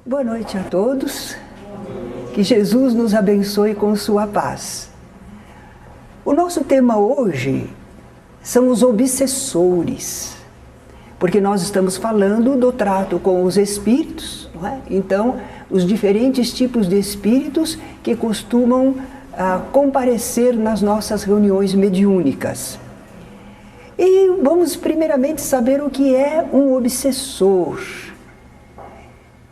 Boa noite a todos, que Jesus nos abençoe com sua paz. O nosso tema hoje são os obsessores, porque nós estamos falando do trato com os espíritos, não é? Então, os diferentes tipos de espíritos que costumam comparecer nas nossas reuniões mediúnicas. E vamos primeiramente saber o que é um obsessor.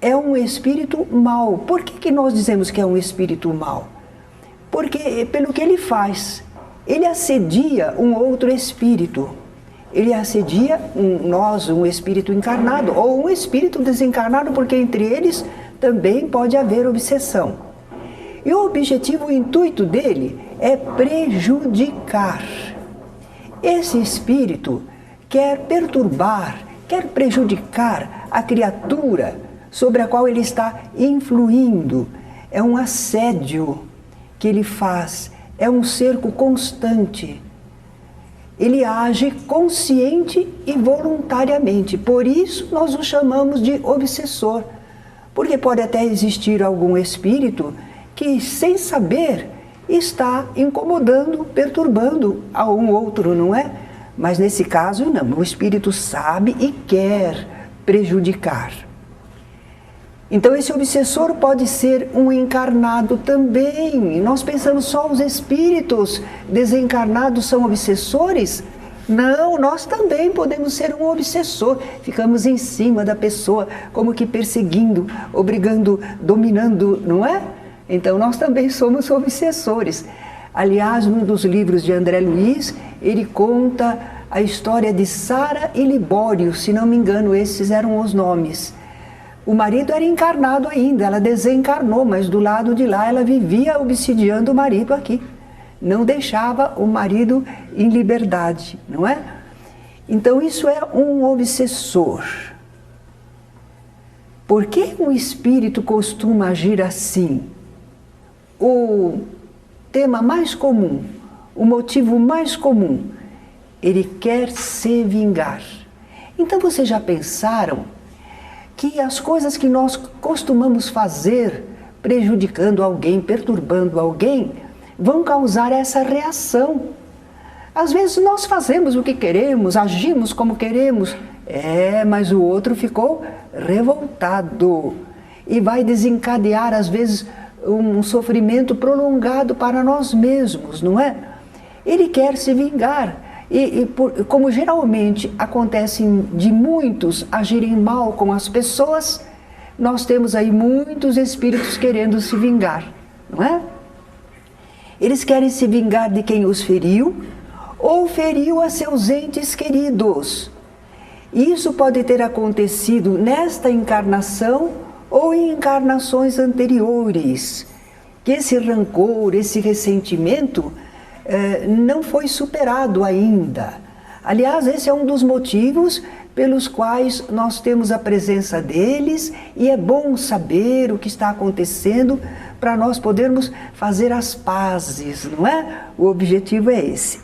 É um espírito mau. Por que nós dizemos que é um espírito mau? Porque pelo que ele faz, ele assedia um outro espírito. Ele assedia um espírito encarnado ou um espírito desencarnado, porque entre eles também pode haver obsessão. E o objetivo, o intuito dele é prejudicar. Esse espírito quer perturbar, quer prejudicar a criatura sobre a qual ele está influindo. É um assédio que ele faz, é um cerco constante. Ele age consciente e voluntariamente, por isso nós o chamamos de obsessor. Porque pode até existir algum espírito que, sem saber, está incomodando, perturbando a um outro, não é? Mas nesse caso não, o espírito sabe e quer prejudicar. Então esse obsessor pode ser um encarnado também. Nós pensamos só os espíritos desencarnados são obsessores? Não, nós também podemos ser um obsessor. Ficamos em cima da pessoa, como que perseguindo, obrigando, dominando, não é? Então nós também somos obsessores. Aliás, num dos livros de André Luiz, ele conta a história de Sara e Libório, se não me engano, esses eram os nomes. O marido era encarnado ainda, ela desencarnou, mas do lado de lá ela vivia obsidiando o marido aqui. Não deixava o marido em liberdade, não é? Então isso é um obsessor. Por que um espírito costuma agir assim? O tema mais comum, o motivo mais comum, ele quer se vingar. Então vocês já pensaram que as coisas que nós costumamos fazer, prejudicando alguém, perturbando alguém, vão causar essa reação? Às vezes nós fazemos o que queremos, agimos como queremos, mas o outro ficou revoltado e vai desencadear, às vezes, um sofrimento prolongado para nós mesmos, não é? Ele quer se vingar. Como geralmente acontece de muitos agirem mal com as pessoas, nós temos aí muitos espíritos querendo se vingar, não é? Eles querem se vingar de quem os feriu ou feriu a seus entes queridos. Isso pode ter acontecido nesta encarnação ou em encarnações anteriores, que esse rancor, esse ressentimento não foi superado ainda. Aliás, esse é um dos motivos pelos quais nós temos a presença deles e é bom saber o que está acontecendo para nós podermos fazer as pazes, não é? O objetivo é esse.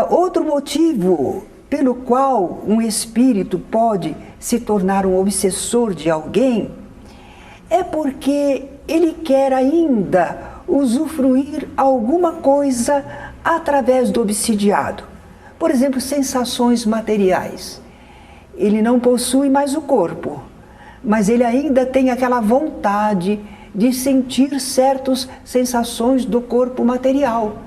Outro motivo pelo qual um espírito pode se tornar um obsessor de alguém é porque ele quer ainda usufruir alguma coisa através do obsidiado. Por exemplo, sensações materiais. Ele não possui mais o corpo, mas ele ainda tem aquela vontade de sentir certas sensações do corpo material.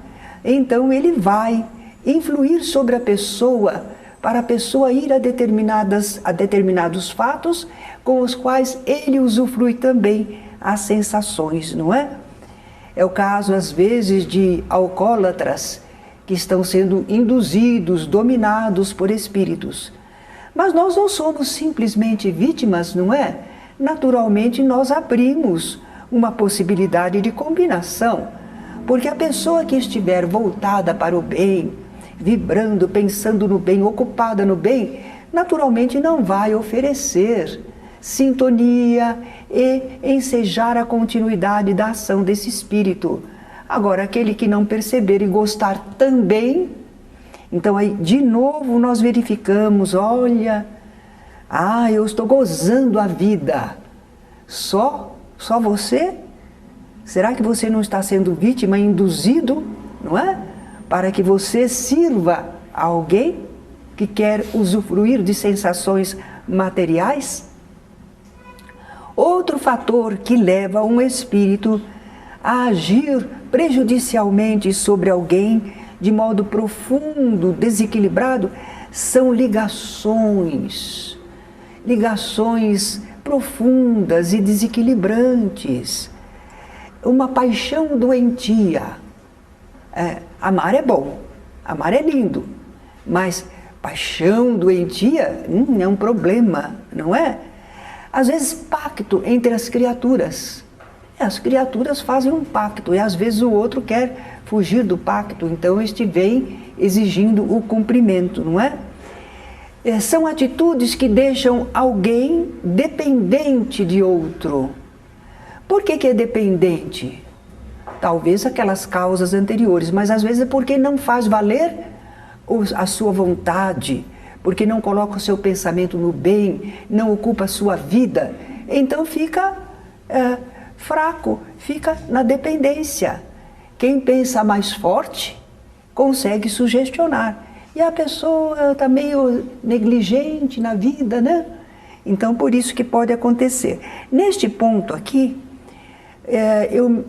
Então ele vai influir sobre a pessoa, para a pessoa ir a determinados fatos com os quais ele usufrui também as sensações, não é? É o caso, às vezes, de alcoólatras que estão sendo induzidos, dominados por espíritos. Mas nós não somos simplesmente vítimas, não é? Naturalmente, nós abrimos uma possibilidade de combinação, porque a pessoa que estiver voltada para o bem, vibrando, pensando no bem, ocupada no bem, naturalmente não vai oferecer sintonia e ensejar a continuidade da ação desse espírito. Agora, aquele que não perceber e gostar também, então aí de novo nós verificamos, olha, Ah, eu estou gozando a vida. Só você? Será que você não está sendo vítima, induzido, não é? Para que você sirva a alguém que quer usufruir de sensações materiais? Outro fator que leva um espírito a agir prejudicialmente sobre alguém de modo profundo, desequilibrado, são ligações. Ligações profundas e desequilibrantes. Uma paixão doentia. Amar é bom, amar é lindo, mas paixão doentia é um problema, não é? Às vezes pacto entre as criaturas. As criaturas fazem um pacto e às vezes o outro quer fugir do pacto, então este vem exigindo o cumprimento, não é? São atitudes que deixam alguém dependente de outro. Por que é dependente? Talvez aquelas causas anteriores, mas às vezes é porque não faz valer a sua vontade, porque não coloca o seu pensamento no bem, não ocupa a sua vida, então fica fraco, fica na dependência. Quem pensa mais forte consegue sugestionar. E a pessoa está meio negligente na vida, né? Então, por isso que pode acontecer. Neste ponto aqui, eu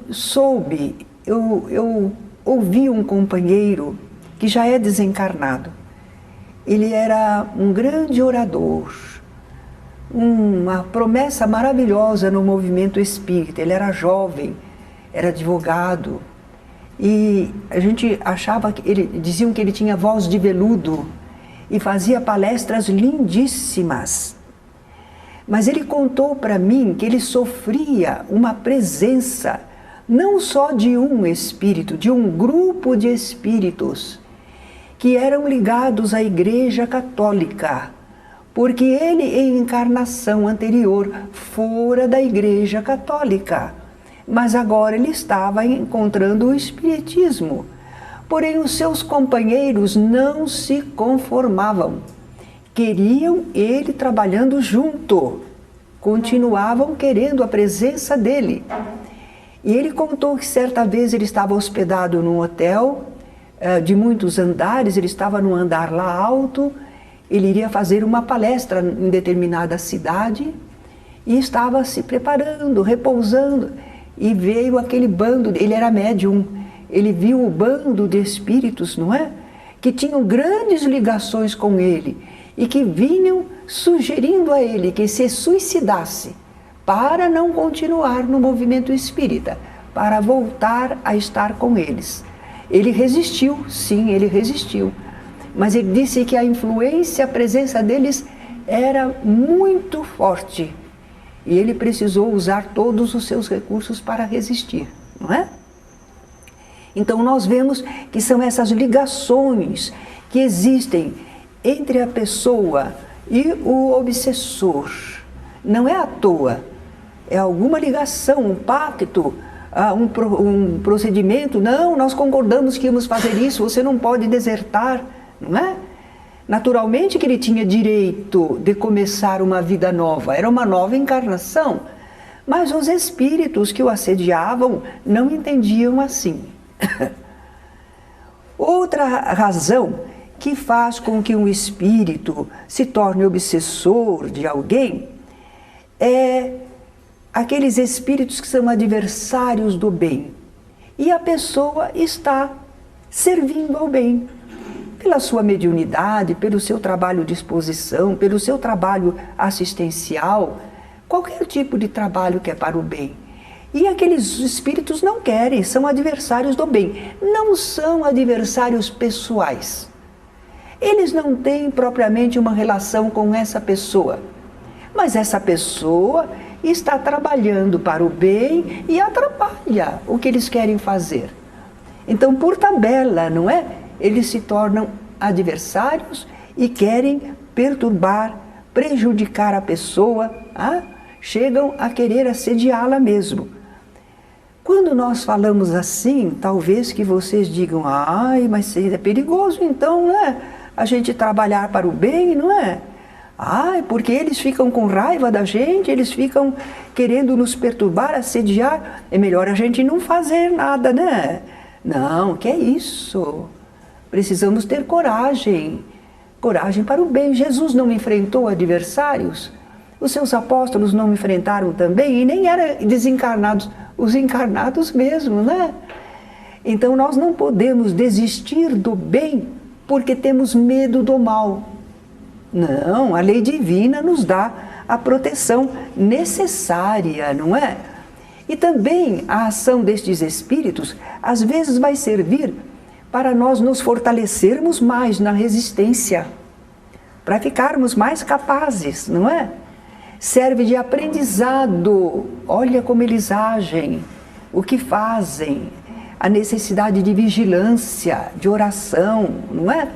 ouvi um companheiro que já é desencarnado. Ele era um grande orador, uma promessa maravilhosa no movimento espírita. Ele era jovem, era advogado, e a gente achava que diziam que ele tinha voz de veludo e fazia palestras lindíssimas. Mas ele contou para mim que ele sofria uma presença não só de um espírito, de um grupo de espíritos que eram ligados à Igreja Católica, porque ele, em encarnação anterior, fora da Igreja Católica, mas agora ele estava encontrando o Espiritismo. Porém, os seus companheiros não se conformavam, queriam ele trabalhando junto, continuavam querendo a presença dele. E ele contou que certa vez ele estava hospedado num hotel de muitos andares, ele estava no andar lá alto, ele iria fazer uma palestra em determinada cidade e estava se preparando, repousando, e veio aquele bando, ele era médium, ele viu o bando de espíritos, não é? Que tinham grandes ligações com ele e que vinham sugerindo a ele que se suicidasse para não continuar no movimento espírita, para voltar a estar com eles. Ele resistiu, sim, ele resistiu, mas ele disse que a influência, a presença deles era muito forte e ele precisou usar todos os seus recursos para resistir, não é? Então nós vemos que são essas ligações que existem entre a pessoa e o obsessor. Não é à toa, é alguma ligação, um pacto, um procedimento. Não, nós concordamos que íamos fazer isso, você não pode desertar, não é? Naturalmente que ele tinha direito de começar uma vida nova, era uma nova encarnação, mas os espíritos que o assediavam não entendiam assim. Outra razão que faz com que um espírito se torne obsessor de alguém é aqueles espíritos que são adversários do bem. E a pessoa está servindo ao bem, pela sua mediunidade, pelo seu trabalho de exposição, pelo seu trabalho assistencial, qualquer tipo de trabalho que é para o bem. E aqueles espíritos não querem, são adversários do bem. Não são adversários pessoais. Eles não têm propriamente uma relação com essa pessoa. Mas essa pessoa está trabalhando para o bem e atrapalha o que eles querem fazer. Então, por tabela, não é? Eles se tornam adversários e querem perturbar, prejudicar a pessoa, chegam a querer assediá-la mesmo. Quando nós falamos assim, talvez que vocês digam, mas é perigoso então, né? A gente trabalhar para o bem, não é? Ah, porque eles ficam com raiva da gente, eles ficam querendo nos perturbar, assediar. É melhor a gente não fazer nada, né? Não, que é isso? Precisamos ter coragem. Coragem para o bem. Jesus não enfrentou adversários. Os seus apóstolos não enfrentaram também, e nem eram desencarnados, os encarnados mesmo, né? Então nós não podemos desistir do bem porque temos medo do mal. Não, a lei divina nos dá a proteção necessária, não é? E também a ação destes espíritos às vezes vai servir para nós nos fortalecermos mais na resistência, para ficarmos mais capazes, não é? Serve de aprendizado. Olha como eles agem, o que fazem, a necessidade de vigilância, de oração, não é?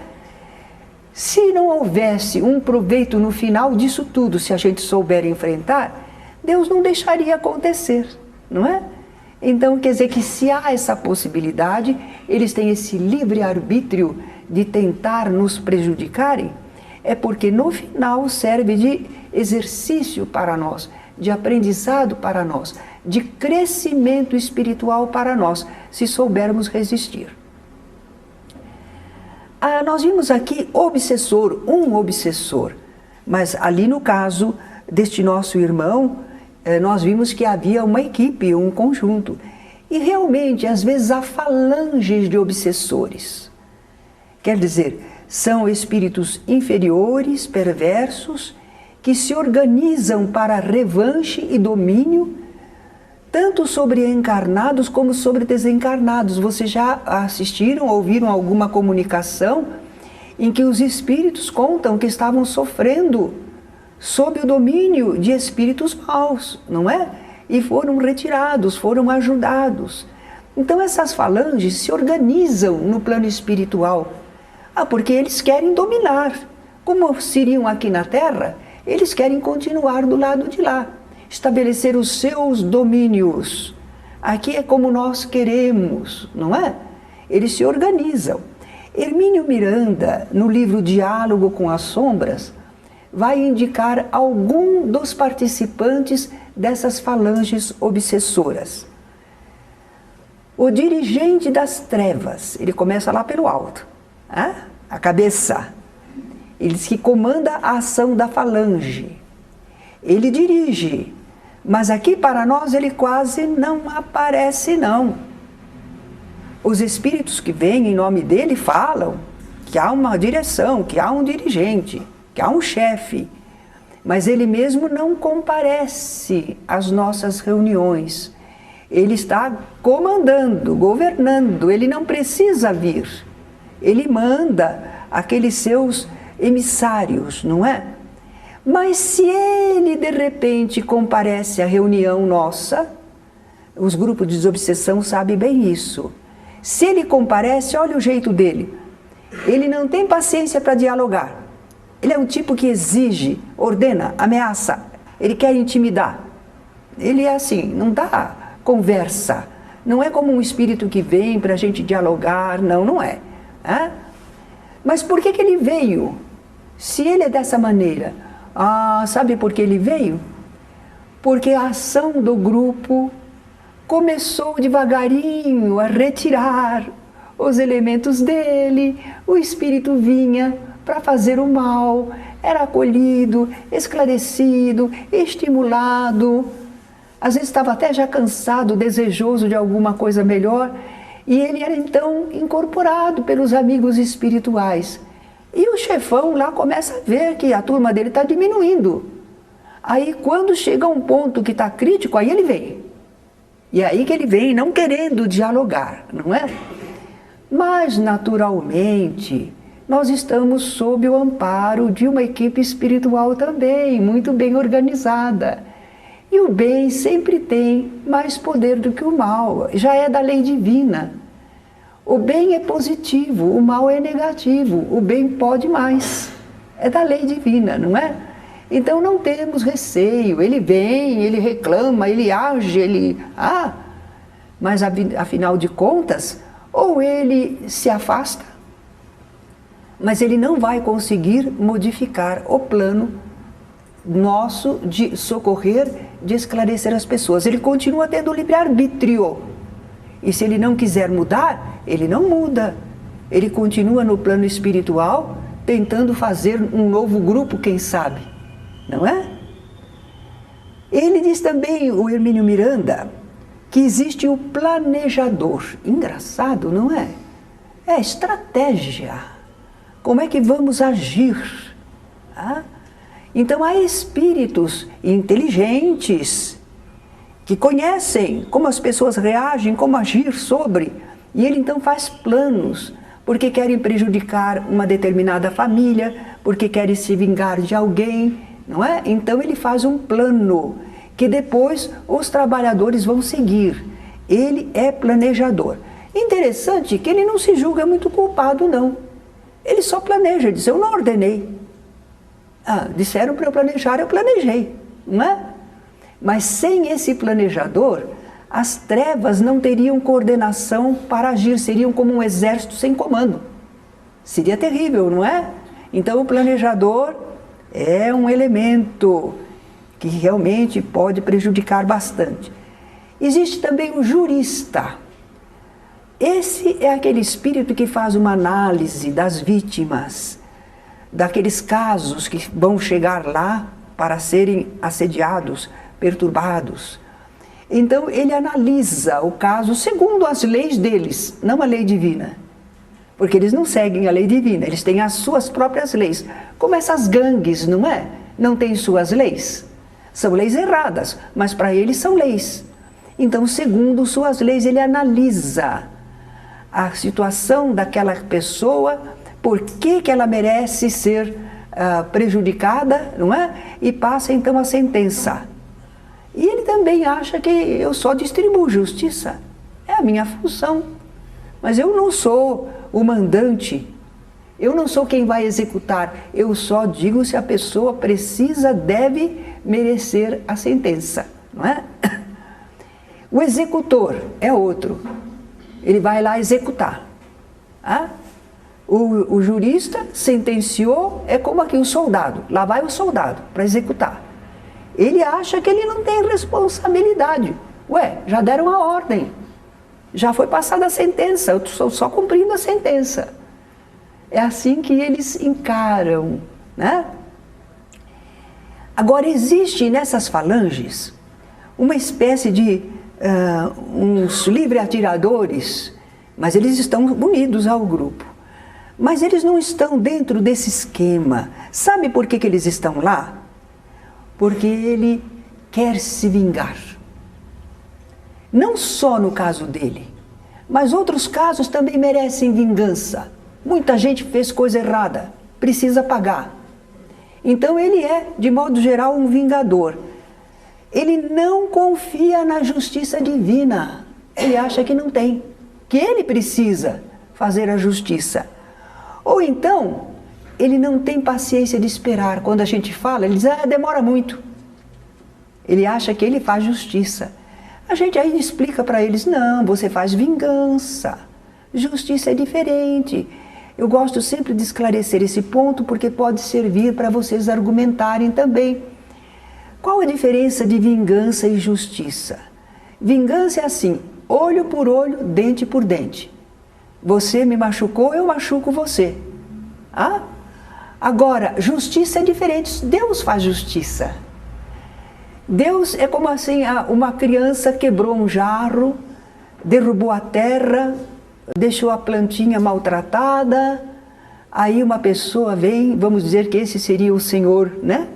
Se não houvesse um proveito no final disso tudo, se a gente souber enfrentar, Deus não deixaria acontecer, não é? Então, quer dizer que se há essa possibilidade, eles têm esse livre-arbítrio de tentar nos prejudicarem, é porque no final serve de exercício para nós, de aprendizado para nós, de crescimento espiritual para nós, se soubermos resistir. Nós vimos aqui obsessor, um obsessor, mas ali no caso deste nosso irmão, nós vimos que havia uma equipe, um conjunto. E realmente, às vezes, há falanges de obsessores. Quer dizer, são espíritos inferiores, perversos, que se organizam para revanche e domínio, tanto sobre encarnados como sobre desencarnados. Vocês já assistiram, ouviram alguma comunicação em que os espíritos contam que estavam sofrendo sob o domínio de espíritos maus, não é? E foram retirados, foram ajudados. Então essas falanges se organizam no plano espiritual, porque eles querem dominar. Como seriam aqui na Terra, eles querem continuar do lado de lá, estabelecer os seus domínios. Aqui é como nós queremos, não é? Eles se organizam. Hermínio Miranda, no livro Diálogo com as Sombras, vai indicar algum dos participantes dessas falanges obsessoras. O dirigente das trevas, ele começa lá pelo alto, a cabeça. Ele diz que comanda a ação da falange. Ele dirige, mas aqui para nós ele quase não aparece, não. Os espíritos que vêm em nome dele falam que há uma direção, que há um dirigente, que há um chefe, mas ele mesmo não comparece às nossas reuniões. Ele está comandando, governando, ele não precisa vir. Ele manda aqueles seus emissários, não é? Mas se ele de repente comparece à reunião nossa, os grupos de desobsessão sabem bem isso. Se ele comparece, olha o jeito dele. Ele não tem paciência para dialogar. Ele é um tipo que exige, ordena, ameaça. Ele quer intimidar. Ele é assim, não dá conversa. Não é como um espírito que vem para a gente dialogar, não é. Mas por que ele veio? Se ele é dessa maneira, sabe por que ele veio? Porque a ação do grupo começou devagarinho a retirar os elementos dele, o espírito vinha para fazer o mal, era acolhido, esclarecido, estimulado, às vezes estava até já cansado, desejoso de alguma coisa melhor, e ele era então incorporado pelos amigos espirituais. E o chefão lá começa a ver que a turma dele está diminuindo. Aí quando chega a um ponto que está crítico, aí ele vem. E é aí que ele vem não querendo dialogar, não é? Mas naturalmente nós estamos sob o amparo de uma equipe espiritual também, muito bem organizada. E o bem sempre tem mais poder do que o mal, já é da lei divina. O bem é positivo, o mal é negativo, o bem pode mais. É da lei divina, não é? Então não temos receio, ele vem, ele reclama, ele age, mas afinal de contas, ou ele se afasta, mas ele não vai conseguir modificar o plano nosso de socorrer, de esclarecer as pessoas. Ele continua tendo livre-arbítrio. E se ele não quiser mudar, ele não muda. Ele continua no plano espiritual, tentando fazer um novo grupo, quem sabe. Não é? Ele diz também, o Hermínio Miranda, que existe o planejador. Engraçado, não é? É estratégia. Como é que vamos agir? Ah? Então há espíritos inteligentes que conhecem como as pessoas reagem, como agir sobre, e ele então faz planos, porque querem prejudicar uma determinada família, porque querem se vingar de alguém, não é? Então ele faz um plano que depois os trabalhadores vão seguir. Ele é planejador. Interessante que ele não se julga muito culpado, não. Ele só planeja, diz, eu não ordenei. Ah, disseram para eu planejar, eu planejei, não é? Mas sem esse planejador, as trevas não teriam coordenação para agir, seriam como um exército sem comando. Seria terrível, não é? Então o planejador é um elemento que realmente pode prejudicar bastante. Existe também o jurista. Esse é aquele espírito que faz uma análise das vítimas, daqueles casos que vão chegar lá para serem assediados, perturbados. Então ele analisa o caso segundo as leis deles, não a lei divina. Porque eles não seguem a lei divina, eles têm as suas próprias leis. Como essas gangues, não é? Não têm suas leis. São leis erradas, mas para eles são leis. Então, segundo suas leis, ele analisa a situação daquela pessoa, por que ela merece ser prejudicada, não é? E passa então a sentença. E ele também acha que eu só distribuo justiça. É a minha função. Mas eu não sou o mandante. Eu não sou quem vai executar. Eu só digo se a pessoa precisa, deve merecer a sentença. Não é? O executor é outro. Ele vai lá executar. Ah? O jurista sentenciou, é como aqui o soldado. Lá vai o soldado para executar. Ele acha que ele não tem responsabilidade. Ué, já deram a ordem. Já foi passada a sentença, eu estou só cumprindo a sentença. É assim que eles encaram, né? Agora, existe nessas falanges uma espécie de uns livre atiradores, mas eles estão unidos ao grupo. Mas eles não estão dentro desse esquema. Sabe por que eles estão lá? Porque ele quer se vingar. Não só no caso dele, mas outros casos também merecem vingança. Muita gente fez coisa errada, precisa pagar. Então ele é, de modo geral, um vingador. Ele não confia na justiça divina. Ele acha que não tem, que ele precisa fazer a justiça. Ou então, ele não tem paciência de esperar. Quando a gente fala, ele diz, demora muito. Ele acha que ele faz justiça. A gente aí explica para eles, não, você faz vingança. Justiça é diferente. Eu gosto sempre de esclarecer esse ponto, porque pode servir para vocês argumentarem também. Qual a diferença de vingança e justiça? Vingança é assim, olho por olho, dente por dente. Você me machucou, eu machuco você. Ah? Agora, justiça é diferente. Deus faz justiça. Deus é como assim, uma criança quebrou um jarro, derrubou a terra, deixou a plantinha maltratada, aí uma pessoa vem, vamos dizer que esse seria o Senhor, né?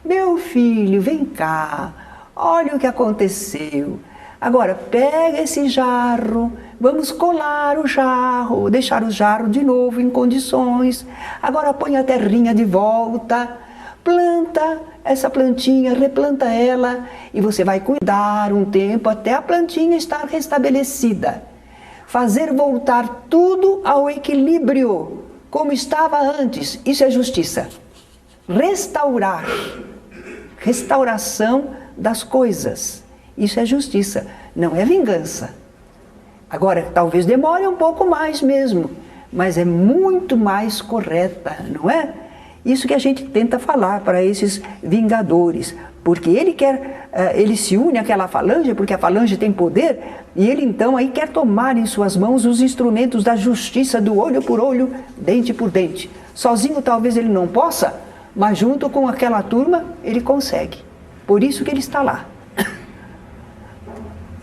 Meu filho, vem cá, olha o que aconteceu. Agora, pega esse jarro, vamos colar o jarro, deixar o jarro de novo em condições. Agora põe a terrinha de volta, planta essa plantinha, replanta ela e você vai cuidar um tempo até a plantinha estar restabelecida. Fazer voltar tudo ao equilíbrio, como estava antes. Isso é justiça. Restaurar. Restauração das coisas. Isso é justiça, não é vingança. Agora, talvez demore um pouco mais mesmo, mas é muito mais correta, não é? Isso que a gente tenta falar para esses vingadores, porque ele se une àquela falange, porque a falange tem poder, e ele então aí quer tomar em suas mãos os instrumentos da justiça, do olho por olho, dente por dente. Sozinho talvez ele não possa, mas junto com aquela turma ele consegue. Por isso que ele está lá.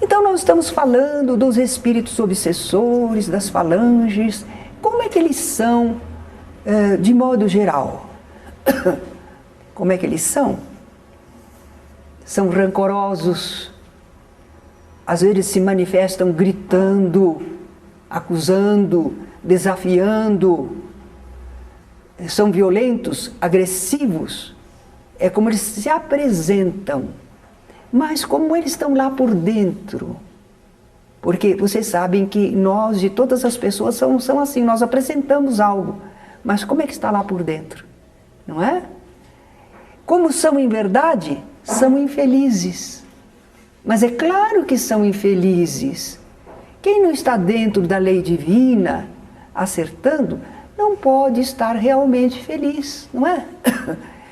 Então nós estamos falando dos espíritos obsessores, das falanges. Como é que eles são de modo geral? Como é que eles são? São rancorosos, às vezes se manifestam gritando, acusando, desafiando, são violentos, agressivos, é como eles se apresentam, mas como eles estão lá por dentro, porque vocês sabem que nós e todas as pessoas são assim, nós apresentamos algo, mas como é que está lá por dentro, não é? Como são em verdade? São infelizes. Mas é claro que são infelizes. Quem não está dentro da lei divina, acertando, não pode estar realmente feliz, não é?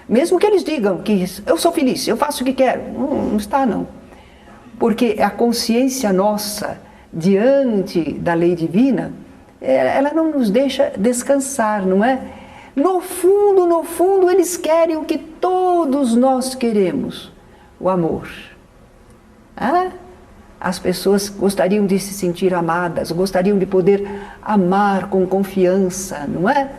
Mesmo que eles digam que eu sou feliz, eu faço o que quero. Não está, não. Porque a consciência nossa, diante da lei divina, ela não nos deixa descansar, não é? No fundo, eles querem o que todos nós queremos, o amor. As pessoas gostariam de se sentir amadas, gostariam de poder amar com confiança, não é?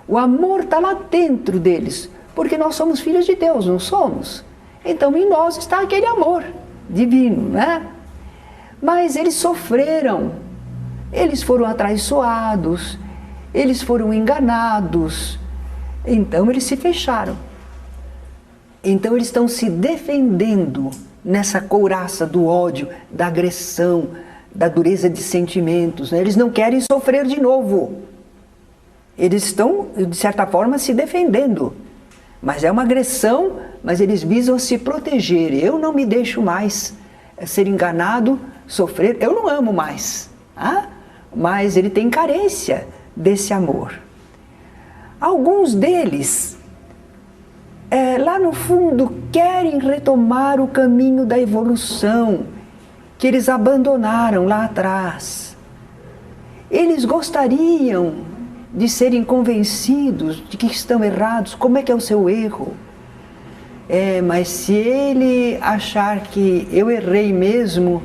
O amor está lá dentro deles, porque nós somos filhos de Deus, não somos? Então em nós está aquele amor divino, né? Mas eles sofreram, eles foram atraiçoados, eles foram enganados, então eles se fecharam. Então eles estão se defendendo nessa couraça do ódio, da agressão, da dureza de sentimentos, né? Eles não querem sofrer de novo. Eles estão, de certa forma, se defendendo. Mas é uma agressão, mas eles visam se proteger. Eu não me deixo mais ser enganado, sofrer, eu não amo mais. Mas ele tem carência desse amor. Alguns deles, lá no fundo, querem retomar o caminho da evolução que eles abandonaram lá atrás. Eles gostariam de serem convencidos de que estão errados. Como é que é o seu erro? Mas se ele achar que eu errei mesmo,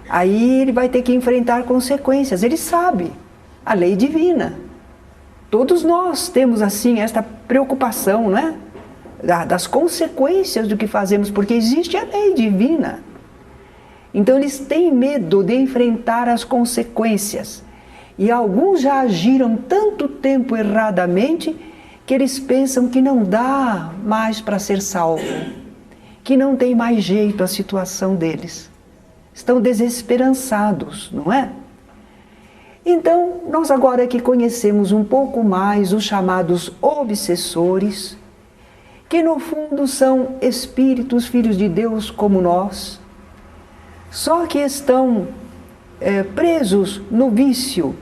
aí ele vai ter que enfrentar consequências. Ele sabe a lei divina. Todos nós temos assim esta preocupação, não é? Das consequências do que fazemos, porque existe a lei divina. Então eles têm medo de enfrentar as consequências. E alguns já agiram tanto tempo erradamente que eles pensam que não dá mais para ser salvo, que não tem mais jeito a situação deles. Estão desesperançados, não é? Então, nós agora que conhecemos um pouco mais os chamados obsessores, que no fundo são espíritos, filhos de Deus como nós, só que estão presos no vício,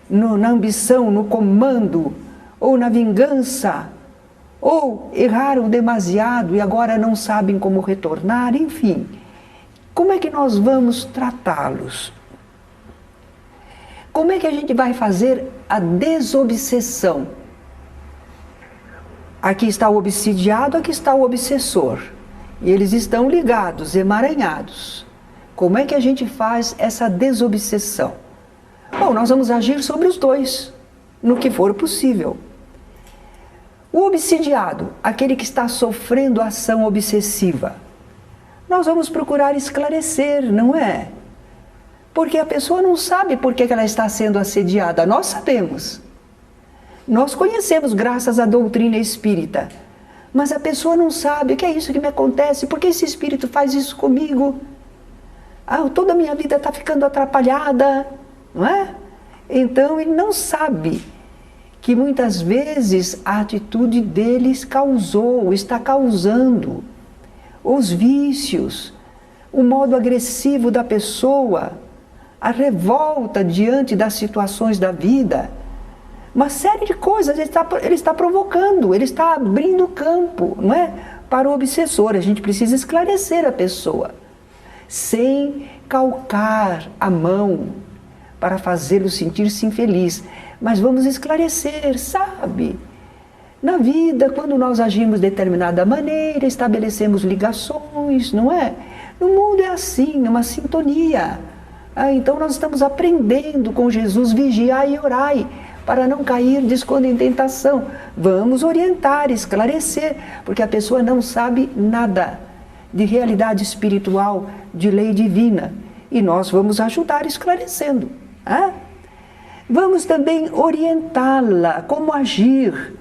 na ambição, no comando, ou na vingança, ou erraram demasiado e agora não sabem como retornar, enfim. Como é que nós vamos tratá-los? Como é que a gente vai fazer a desobsessão? Aqui está o obsidiado, aqui está o obsessor. E eles estão ligados, emaranhados. Como é que a gente faz essa desobsessão? Bom, nós vamos agir sobre os dois, no que for possível. O obsidiado, aquele que está sofrendo ação obsessiva, nós vamos procurar esclarecer, não é? Porque a pessoa não sabe por que ela está sendo assediada, nós sabemos. Nós conhecemos graças à doutrina espírita, mas a pessoa não sabe o que é isso que me acontece, por que esse espírito faz isso comigo? Toda a minha vida está ficando atrapalhada, não é? Então ele não sabe que muitas vezes a atitude deles está causando os vícios, o modo agressivo da pessoa, a revolta diante das situações da vida. uma série de coisas ele está provocando, ele está abrindo campo, não é? Para o obsessor. A gente precisa esclarecer a pessoa, sem calcar a mão para fazê-lo sentir-se infeliz. Mas vamos esclarecer, sabe? Na vida, quando nós agimos de determinada maneira, estabelecemos ligações, não é? No mundo é assim, é uma sintonia. Então nós estamos aprendendo com Jesus, vigiai e orai, para não cair em tentação. Vamos orientar, esclarecer, porque a pessoa não sabe nada de realidade espiritual, de lei divina. E nós vamos ajudar esclarecendo. Vamos também orientá-la, como agir.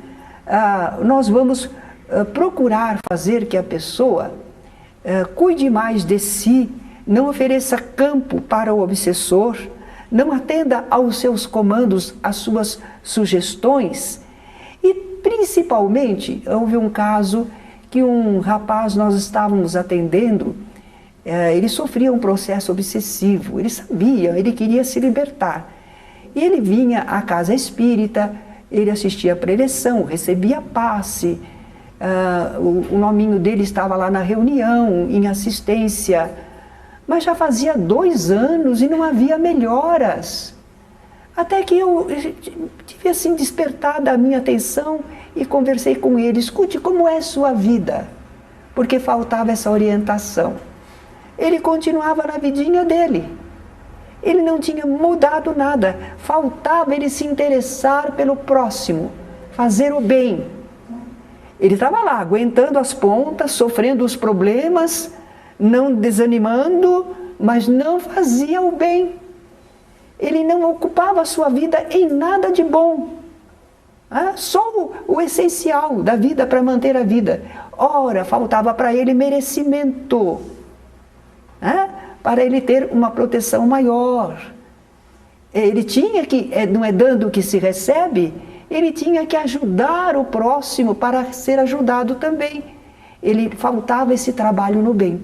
Nós vamos procurar fazer que a pessoa cuide mais de si, não ofereça campo para o obsessor, não atenda aos seus comandos, às suas sugestões. E principalmente, houve um caso que um rapaz nós estávamos atendendo, ele sofria um processo obsessivo, ele sabia, ele queria se libertar. E ele vinha à casa espírita, ele assistia a preleção, recebia passe, o nominho dele estava lá na reunião, em assistência, mas já fazia 2 anos e não havia melhoras. Até que eu tive assim despertada a minha atenção e conversei com ele. Escute, como é sua vida? Porque faltava essa orientação. Ele continuava na vidinha dele. Ele não tinha mudado nada. Faltava ele se interessar pelo próximo, fazer o bem. Ele estava lá, aguentando as pontas, sofrendo os problemas, não desanimando, mas não fazia o bem. Ele não ocupava a sua vida em nada de bom. Só o essencial da vida para manter a vida. Ora, faltava para ele merecimento, para ele ter uma proteção maior. Ele tinha que, não é dando que se recebe, ele tinha que ajudar o próximo para ser ajudado também. Ele faltava esse trabalho no bem.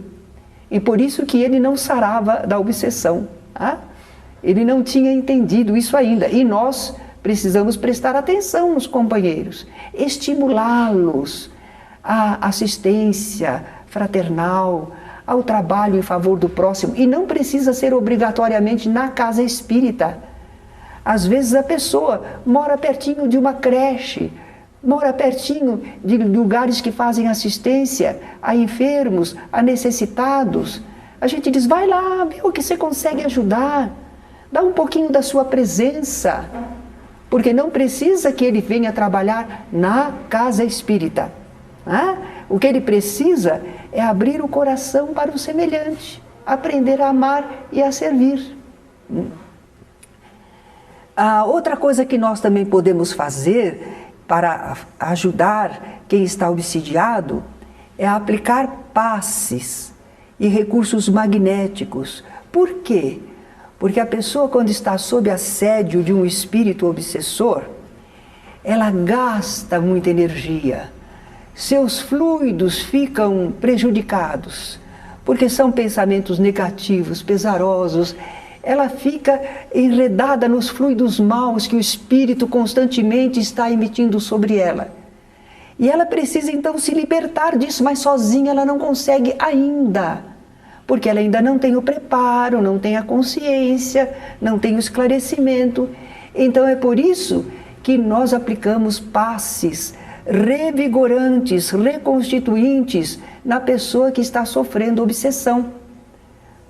E por isso que ele não sarava da obsessão. Ele não tinha entendido isso ainda. E nós precisamos prestar atenção nos companheiros, estimulá-los à assistência fraternal, ao trabalho em favor do próximo. E não precisa ser obrigatoriamente na casa espírita. Às vezes a pessoa mora pertinho de uma creche, mora pertinho de lugares que fazem assistência a enfermos, a necessitados. A gente diz, vai lá, vê o que você consegue ajudar. Dá um pouquinho da sua presença. Porque não precisa que ele venha trabalhar na casa espírita. O que ele precisa é abrir o coração para o semelhante, aprender a amar e a servir. Outra coisa que nós também podemos fazer para ajudar quem está obsidiado é aplicar passes e recursos magnéticos. Por quê? Porque a pessoa, quando está sob assédio de um espírito obsessor, ela gasta muita energia. Seus fluidos ficam prejudicados, porque são pensamentos negativos, pesarosos. Ela fica enredada nos fluidos maus que o espírito constantemente está emitindo sobre ela. E ela precisa então se libertar disso, mas sozinha ela não consegue ainda, porque ela ainda não tem o preparo, não tem a consciência, não tem o esclarecimento. Então é por isso que nós aplicamos passes revigorantes, reconstituintes na pessoa que está sofrendo obsessão.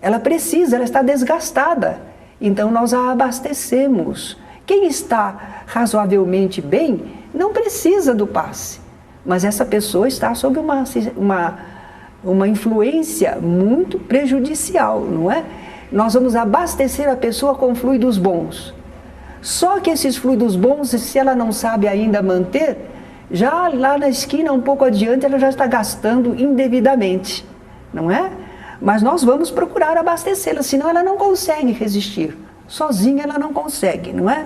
Ela precisa, ela está desgastada. Então nós a abastecemos. Quem está razoavelmente bem não precisa do passe. Mas essa pessoa está sob uma influência muito prejudicial, não é? Nós vamos abastecer a pessoa com fluidos bons. Só que esses fluidos bons, se ela não sabe ainda manter, já lá na esquina, um pouco adiante, ela já está gastando indevidamente, não é? Mas nós vamos procurar abastecê-la, senão ela não consegue resistir. Sozinha ela não consegue, não é?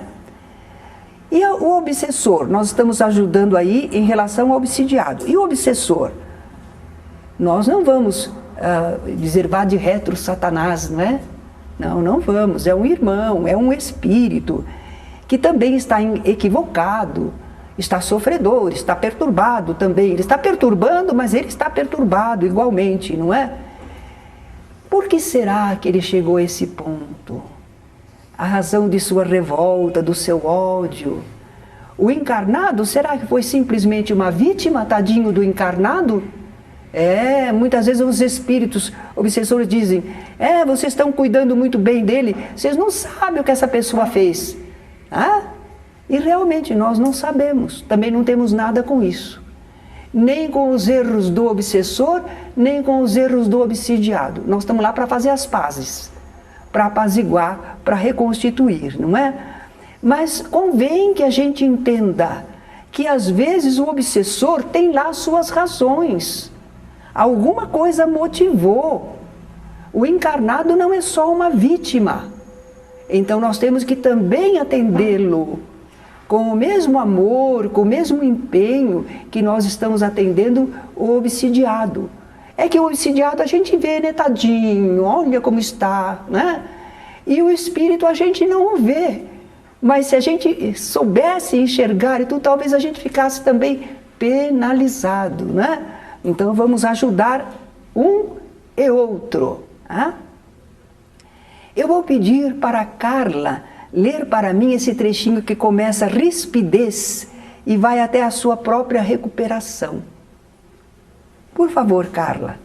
E o obsessor, nós estamos ajudando aí em relação ao obsidiado. E o obsessor? Nós não vamos dizer vá de retro Satanás, não é? Não, não vamos. É um irmão, é um espírito que também está equivocado, está sofredor, está perturbado também. Ele está perturbando, mas ele está perturbado igualmente, não é? Por que será que ele chegou a esse ponto? A razão de sua revolta, do seu ódio. O encarnado, será que foi simplesmente uma vítima, tadinho do encarnado? Muitas vezes os espíritos obsessores dizem, vocês estão cuidando muito bem dele, vocês não sabem o que essa pessoa fez. E realmente nós não sabemos, também não temos nada com isso. Nem com os erros do obsessor, nem com os erros do obsidiado. Nós estamos lá para fazer as pazes, para apaziguar, para reconstituir, não é? Mas convém que a gente entenda que às vezes o obsessor tem lá suas razões. Alguma coisa motivou. O encarnado não é só uma vítima. Então nós temos que também atendê-lo com o mesmo amor, com o mesmo empenho que nós estamos atendendo o obsidiado. É que o obsidiado a gente vê, né, tadinho, olha como está, né? E o espírito a gente não o vê. Mas se a gente soubesse enxergar, então talvez a gente ficasse também penalizado, né? Então vamos ajudar um e outro. Eu vou pedir para a Carla ler para mim esse trechinho que começa rispidez e vai até a sua própria recuperação. Por favor, Carla.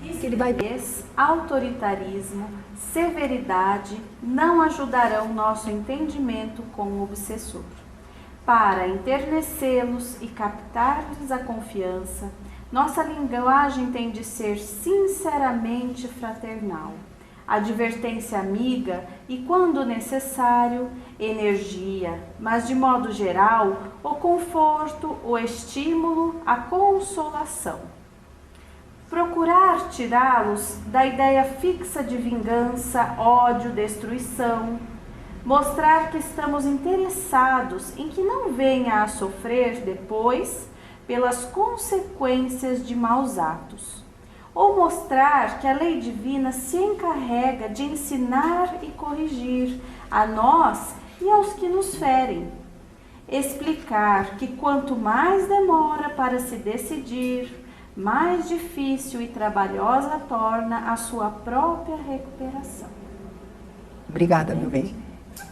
Rispidez, autoritarismo, severidade não ajudarão nosso entendimento com o obsessor. Para enternecê-los e captar-lhes a confiança, nossa linguagem tem de ser sinceramente fraternal. Advertência amiga e, quando necessário, energia, mas de modo geral, o conforto, o estímulo, a consolação. Procurar tirá-los da ideia fixa de vingança, ódio, destruição. Mostrar que estamos interessados em que não venha a sofrer depois pelas consequências de maus atos. Ou mostrar que a lei divina se encarrega de ensinar e corrigir a nós e aos que nos ferem. Explicar que quanto mais demora para se decidir, mais difícil e trabalhosa torna a sua própria recuperação. Obrigada, meu bem.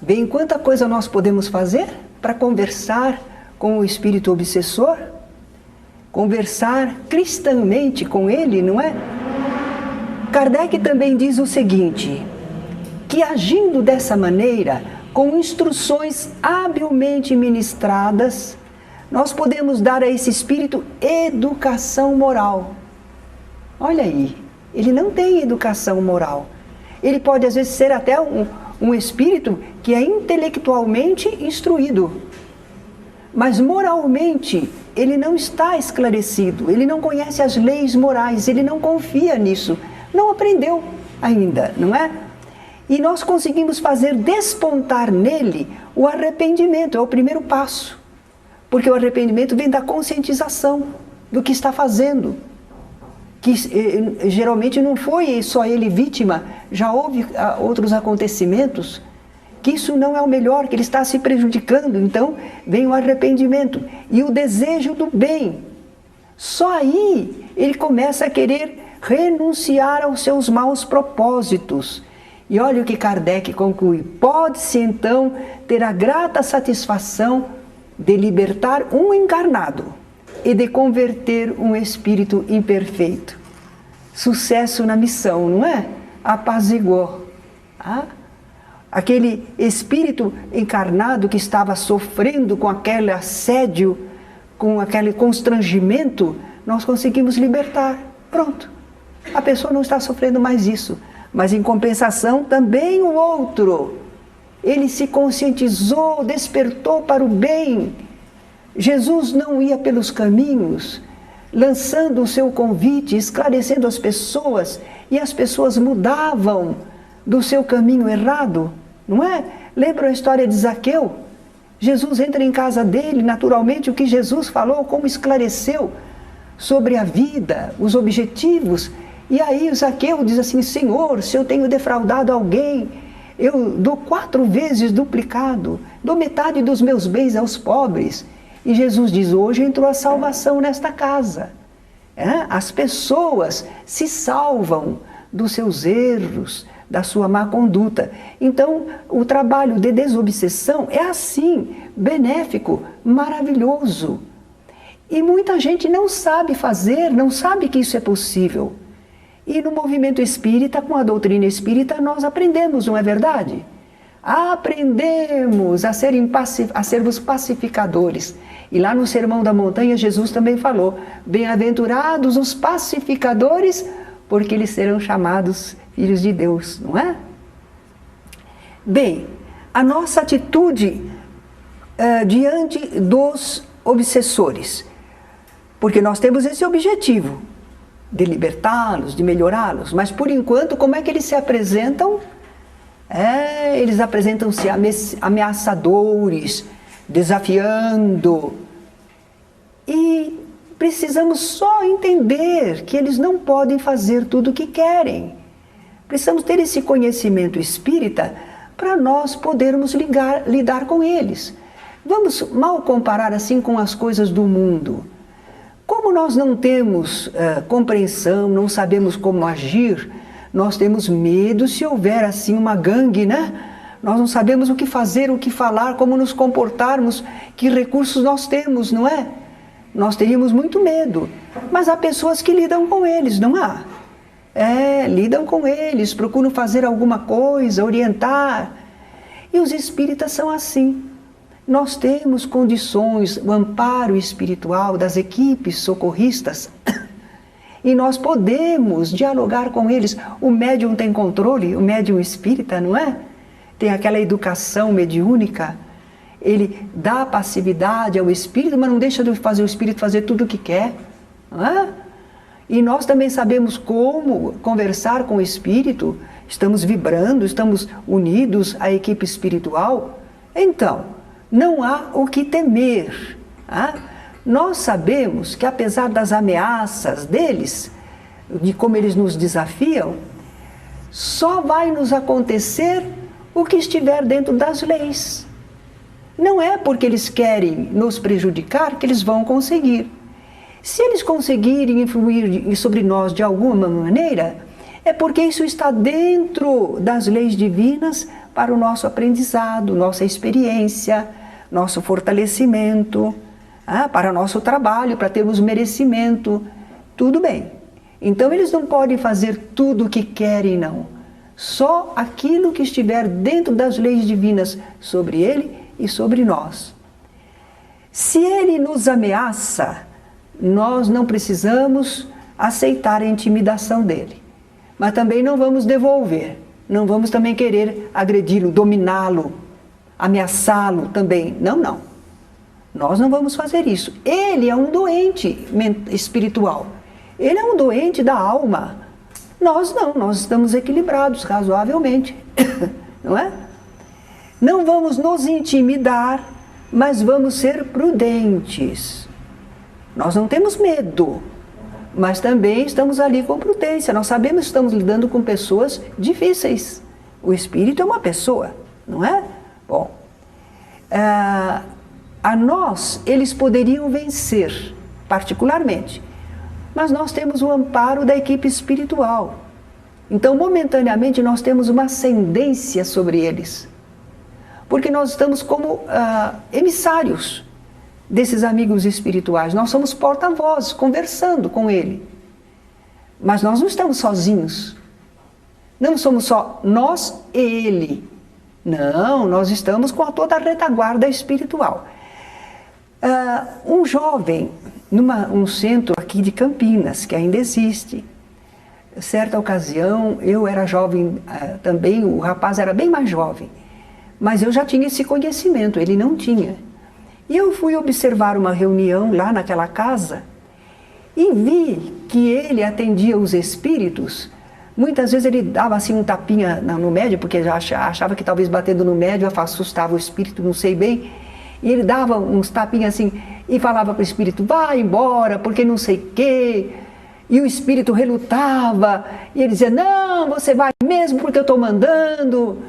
Bem, quanta coisa nós podemos fazer para conversar com o espírito obsessor? Conversar cristãmente com ele, não é? Kardec também diz o seguinte, que agindo dessa maneira, com instruções habilmente ministradas, nós podemos dar a esse espírito educação moral. Olha aí, ele não tem educação moral. Ele pode às vezes ser até um espírito que é intelectualmente instruído, mas moralmente ele não está esclarecido, ele não conhece as leis morais, ele não confia nisso, não aprendeu ainda, não é? E nós conseguimos fazer despontar nele o arrependimento, é o primeiro passo, porque o arrependimento vem da conscientização do que está fazendo, que geralmente não foi só ele vítima, já houve outros acontecimentos, que isso não é o melhor, que ele está se prejudicando, então vem o arrependimento e o desejo do bem. Só aí ele começa a querer renunciar aos seus maus propósitos. E olha o que Kardec conclui, pode-se então ter a grata satisfação de libertar um encarnado e de converter um espírito imperfeito. Sucesso na missão, não é? Apaziguou. Aquele espírito encarnado que estava sofrendo com aquele assédio, com aquele constrangimento, nós conseguimos libertar. Pronto. A pessoa não está sofrendo mais isso. Mas em compensação também o outro. Ele se conscientizou, despertou para o bem. Jesus não ia pelos caminhos, lançando o seu convite, esclarecendo as pessoas, e as pessoas mudavam do seu caminho errado, não é? Lembra a história de Zaqueu? Jesus entra em casa dele, naturalmente, o que Jesus falou, como esclareceu sobre a vida, os objetivos. E aí Zaqueu diz assim, Senhor, se eu tenho defraudado alguém, eu dou 4 vezes duplicado, dou metade dos meus bens aos pobres. E Jesus diz, hoje entrou a salvação nesta casa. As pessoas se salvam dos seus erros, da sua má conduta. Então, o trabalho de desobsessão é assim, benéfico, maravilhoso. E muita gente não sabe fazer, não sabe que isso é possível. E no movimento espírita, com a doutrina espírita, nós aprendemos, não é verdade? Aprendemos a sermos pacificadores. E lá no Sermão da Montanha, Jesus também falou, bem-aventurados os pacificadores, porque eles serão chamados filhos de Deus, não é? Bem, a nossa atitude diante dos obsessores, porque nós temos esse objetivo, de libertá-los, de melhorá-los, mas por enquanto, como é que eles se apresentam? Eles apresentam-se ameaçadores, desafiando. E precisamos só entender que eles não podem fazer tudo o que querem. Precisamos ter esse conhecimento espírita para nós podermos lidar com eles. Vamos mal comparar assim com as coisas do mundo. Como nós não temos compreensão, não sabemos como agir, nós temos medo se houver assim uma gangue, né? Nós não sabemos o que fazer, o que falar, como nos comportarmos, que recursos nós temos, não é? Nós teríamos muito medo, mas há pessoas que lidam com eles, não há? Lidam com eles, procuram fazer alguma coisa, orientar. E os espíritas são assim. Nós temos condições, o amparo espiritual das equipes socorristas e nós podemos dialogar com eles. O médium tem controle, o médium espírita, não é? Tem aquela educação mediúnica, ele dá passividade ao espírito, mas não deixa de fazer o espírito fazer tudo o que quer, não é? E nós também sabemos como conversar com o espírito, estamos vibrando, estamos unidos à equipe espiritual. Então, não há o que temer. Nós sabemos que apesar das ameaças deles, de como eles nos desafiam, só vai nos acontecer o que estiver dentro das leis. Não é porque eles querem nos prejudicar que eles vão conseguir. Se eles conseguirem influir sobre nós de alguma maneira, é porque isso está dentro das leis divinas para o nosso aprendizado, nossa experiência, nosso fortalecimento, para nosso trabalho, para termos merecimento. Tudo bem. Então eles não podem fazer tudo o que querem, não. Só aquilo que estiver dentro das leis divinas sobre ele e sobre nós. Se ele nos ameaça, nós não precisamos aceitar a intimidação dele. Mas também não vamos devolver. Não vamos também querer agredi-lo, dominá-lo, ameaçá-lo também. Não, não. Nós não vamos fazer isso. Ele é um doente espiritual. Ele é um doente da alma. Nós não, nós estamos equilibrados razoavelmente. Não é? Não vamos nos intimidar, mas vamos ser prudentes. Nós não temos medo, mas também estamos ali com prudência. Nós sabemos que estamos lidando com pessoas difíceis. O espírito é uma pessoa, não é? Bom, a nós eles poderiam vencer, particularmente, mas nós temos o amparo da equipe espiritual. Então, momentaneamente, nós temos uma ascendência sobre eles, porque nós estamos como emissários desses amigos espirituais. Nós somos porta-vozes, conversando com ele. Mas nós não estamos sozinhos. Não somos só nós e ele. Não, nós estamos com toda a retaguarda espiritual. Um jovem, num centro aqui de Campinas, que ainda existe, certa ocasião, eu era jovem também, o rapaz era bem mais jovem, mas eu já tinha esse conhecimento, ele não tinha. E eu fui observar uma reunião lá naquela casa e vi que ele atendia os espíritos. Muitas vezes ele dava assim um tapinha no médium, porque já achava que talvez batendo no médium assustava o espírito, não sei bem. E ele dava uns tapinhas assim e falava para o espírito, vai embora, porque não sei o quê. E o espírito relutava e ele dizia, não, você vai mesmo porque eu estou mandando.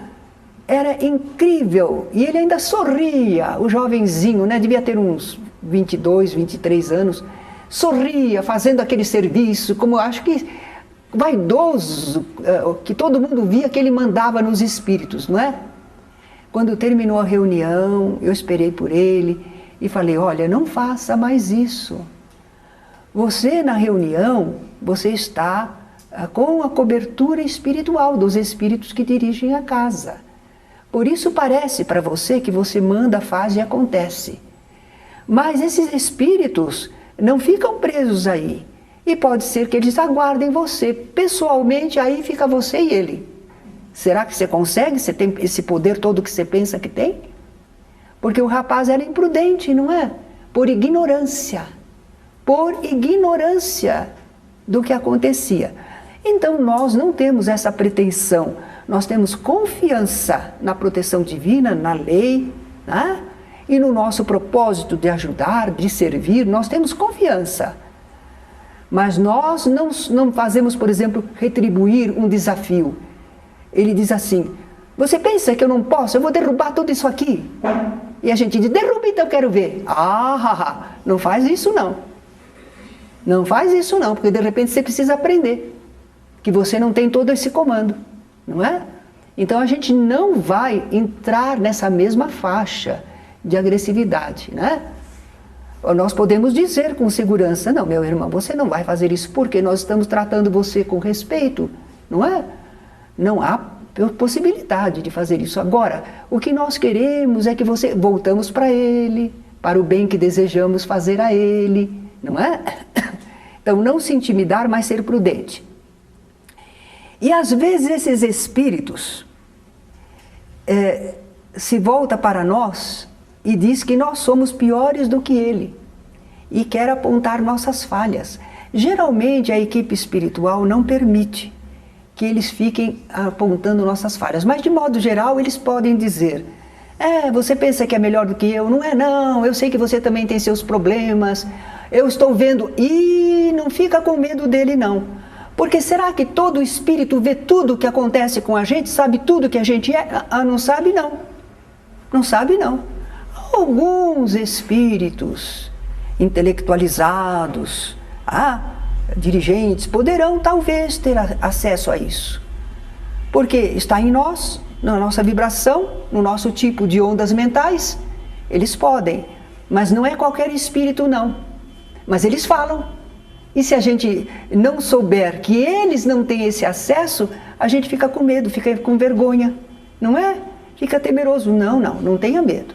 era incrível, e ele ainda sorria, o jovenzinho, né? Devia ter uns 22, 23 anos, sorria, fazendo aquele serviço, como acho que vaidoso, que todo mundo via que ele mandava nos espíritos, não é? Quando terminou a reunião, eu esperei por ele e falei, olha, não faça mais isso. Você, na reunião, você está com a cobertura espiritual dos espíritos que dirigem a casa. Por isso parece para você que você manda, faz e acontece. Mas esses espíritos não ficam presos aí. E pode ser que eles aguardem você. Pessoalmente, aí fica você e ele. Será que você consegue? Você tem esse poder todo que você pensa que tem? Porque o rapaz era imprudente, não é? Por ignorância. Por ignorância do que acontecia. Então nós não temos essa pretensão. Nós temos confiança na proteção divina, na lei, né? E no nosso propósito de ajudar, de servir, nós temos confiança. Mas nós não fazemos, por exemplo, retribuir um desafio. Ele diz assim, você pensa que eu não posso? Eu vou derrubar tudo isso aqui. E a gente diz, derruba então, eu quero ver. Não faz isso não. Não faz isso não, porque de repente você precisa aprender. Que você não tem todo esse comando, não é? Então a gente não vai entrar nessa mesma faixa de agressividade, né? Nós podemos dizer com segurança, não, meu irmão, você não vai fazer isso porque nós estamos tratando você com respeito, não é? Não há possibilidade de fazer isso. Agora, o que nós queremos é que você... Voltamos para ele, para o bem que desejamos fazer a ele, não é? Então, não se intimidar, mas ser prudente. E às vezes esses espíritos se voltam para nós e diz que nós somos piores do que ele e quer apontar nossas falhas. Geralmente a equipe espiritual não permite que eles fiquem apontando nossas falhas, mas de modo geral eles podem dizer, você pensa que é melhor do que eu? Não é não, eu sei que você também tem seus problemas, eu estou vendo, e não fica com medo dele não. Porque será que todo espírito vê tudo o que acontece com a gente, sabe tudo que a gente é? Não sabe não. Não sabe não. Alguns espíritos intelectualizados, dirigentes, poderão talvez ter acesso a isso. Porque está em nós, na nossa vibração, no nosso tipo de ondas mentais, eles podem. Mas não é qualquer espírito não. Mas eles falam. E se a gente não souber que eles não têm esse acesso, a gente fica com medo, fica com vergonha, não é? Fica temeroso. Não tenha medo.